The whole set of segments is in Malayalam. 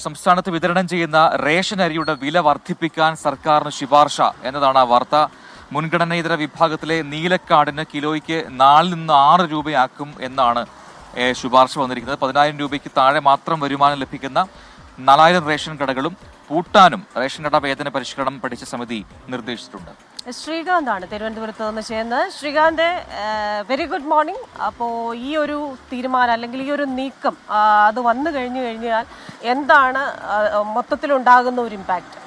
സംസ്ഥാനത്ത് വിതരണം ചെയ്യുന്ന റേഷൻ അരിയുടെ വില വർദ്ധിപ്പിക്കാൻ സർക്കാരിന് ശുപാർശ എന്നതാണ് ആ വാർത്ത. മുൻഗണനേതര വിഭാഗത്തിലെ നീലക്കാർഡിന് കിലോയ്ക്ക് 4 നിന്ന് 6 രൂപയാക്കും എന്നാണ് ശുപാർശ വന്നിരിക്കുന്നത്. 10,000 രൂപയ്ക്ക് താഴെ മാത്രം വരുമാനം ലഭിക്കുന്ന 4,000 റേഷൻ കടകളും പൂട്ടാനും റേഷൻ കട വേതന പരിഷ്കരണം പഠിച്ച സമിതി നിർദ്ദേശിച്ചിട്ടുണ്ട്. ശ്രീകാന്താണ് തിരുവനന്തപുരത്ത് നിന്ന് ചെയ്യുന്നത്. Srikanth, very good morning. അപ്പോൾ ഈ ഒരു തീരുമാനം അല്ലെങ്കിൽ ഈ ഒരു നീക്കം അത് വന്നു കഴിഞ്ഞാൽ എന്താണ് മൊത്തത്തിലുണ്ടാകുന്ന ഒരു ഇമ്പാക്റ്റ്?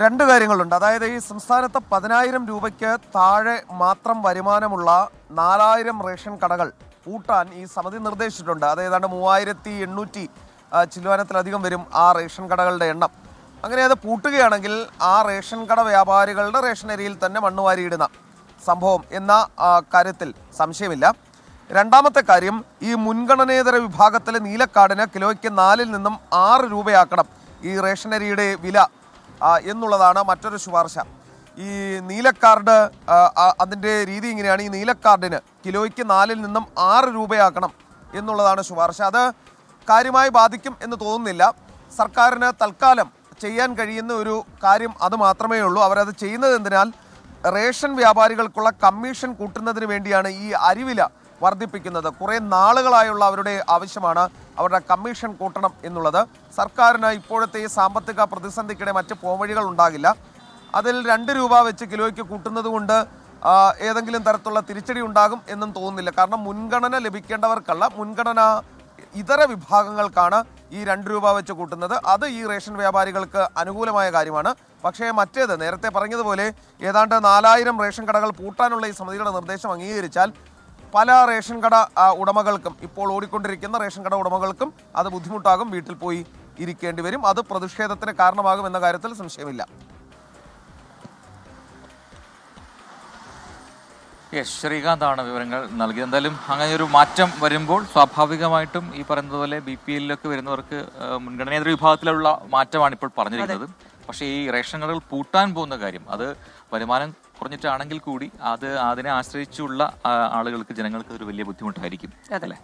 രണ്ട് കാര്യങ്ങളുണ്ട്. അതായത് ഈ സംസ്ഥാനത്ത് 10,000 രൂപയ്ക്ക് താഴെ മാത്രം വരുമാനമുള്ള 4,000 റേഷൻ കടകൾ പൂട്ടാൻ ഈ സമിതി നിർദ്ദേശിച്ചിട്ടുണ്ട്. അത് ഏതാണ്ട് 3,800 ചില്ലുവാനത്തിലധികം വരും ആ റേഷൻ കടകളുടെ എണ്ണം. അങ്ങനെ അത് പൂട്ടുകയാണെങ്കിൽ ആ റേഷൻ കട വ്യാപാരികളുടെ റേഷൻ അരിയിൽ തന്നെ മണ്ണുവാരിയിടുന്ന സംഭവം എന്ന കാര്യത്തിൽ സംശയമില്ല. രണ്ടാമത്തെ കാര്യം, ഈ മുൻഗണനേതര വിഭാഗത്തിലെ നീലക്കാർഡിന് കിലോയ്ക്ക് 4 നിന്നും 6 രൂപയാക്കണം ഈ റേഷൻ അരിയുടെ വില എന്നുള്ളതാണ് മറ്റൊരു ശുപാർശ. ഈ നീലക്കാർഡ് അതിൻ്റെ രീതി ഇങ്ങനെയാണ്. ഈ നീലക്കാർഡിന് കിലോയ്ക്ക് 4 നിന്നും 6 രൂപയാക്കണം എന്നുള്ളതാണ് ശുപാർശ. അത് കാര്യമായി ബാധിക്കും എന്ന് തോന്നുന്നില്ല. സർക്കാരിന് തൽക്കാലം ചെയ്യാൻ കഴിയുന്ന ഒരു കാര്യം അത് മാത്രമേ ഉള്ളൂ. അവരത് ചെയ്യുന്നത് എന്തിനാൽ റേഷൻ വ്യാപാരികൾക്കുള്ള കമ്മീഷൻ കൂട്ടുന്നതിന് വേണ്ടിയാണ് ഈ അരിവില വർദ്ധിപ്പിക്കുന്നത്. കുറേ നാളുകളായുള്ള അവരുടെ ആവശ്യമാണ് അവരുടെ കമ്മീഷൻ കൂട്ടണം എന്നുള്ളത്. സർക്കാരിന് ഇപ്പോഴത്തെ ഈ സാമ്പത്തിക പ്രതിസന്ധിക്കിടെ മറ്റ് പോംവഴികൾ ഉണ്ടാകില്ല. അതിൽ 2 രൂപ വെച്ച് കിലോയ്ക്ക് കൂട്ടുന്നത് കൊണ്ട് ഏതെങ്കിലും തരത്തിലുള്ള തിരിച്ചടി ഉണ്ടാകും എന്നും തോന്നുന്നില്ല. കാരണം മുൻഗണന ലഭിക്കേണ്ടവർക്കല്ല, മുൻഗണന ഇതര വിഭാഗങ്ങൾക്കാണ് ഈ 2 രൂപ വെച്ച് കൂട്ടുന്നത്. അത് ഈ റേഷൻ വ്യാപാരികൾക്ക് അനുകൂലമായ കാര്യമാണ്. പക്ഷേ മറ്റേത് നേരത്തെ പറഞ്ഞതുപോലെ ഏതാണ്ട് 4,000 റേഷൻ കടകൾ പൂട്ടാനുള്ള ഈ സമിതിയുടെ നിർദ്ദേശം അംഗീകരിച്ചാൽ പല റേഷൻ കട ഉടമകൾക്കും, ഇപ്പോൾ ഓടിക്കൊണ്ടിരിക്കുന്ന റേഷൻ കട ഉടമകൾക്കും അത് ബുദ്ധിമുട്ടാകും. വീട്ടിൽ പോയി ഇരിക്കേണ്ടി വരും. അത് പ്രതിഷേധത്തിന് കാരണമാകും എന്ന കാര്യത്തിൽ സംശയമില്ല. ശ്രീകാന്താണ് വിവരങ്ങൾ നൽകിയത്. എന്തായാലും അങ്ങനെ ഒരു മാറ്റം വരുമ്പോൾ സ്വാഭാവികമായിട്ടും ഈ പറയുന്നത് പോലെ BPL-ലൊക്കെ വരുന്നവർക്ക് മുൻഗണനേതര വിഭാഗത്തിലുള്ള മാറ്റമാണ് ഇപ്പോൾ പറഞ്ഞിരിക്കുന്നത്. പക്ഷേ ഈ റേഷൻ കടകൾ പൂട്ടാൻ പോകുന്ന കാര്യം, അത് വരുമാനം കുറഞ്ഞിട്ടാണെങ്കിൽ കൂടി അതിനെ ആശ്രയിച്ചുള്ള ആളുകൾക്ക്, ജനങ്ങൾക്ക് ഒരു വലിയ ബുദ്ധിമുട്ടായിരിക്കും അല്ലേ?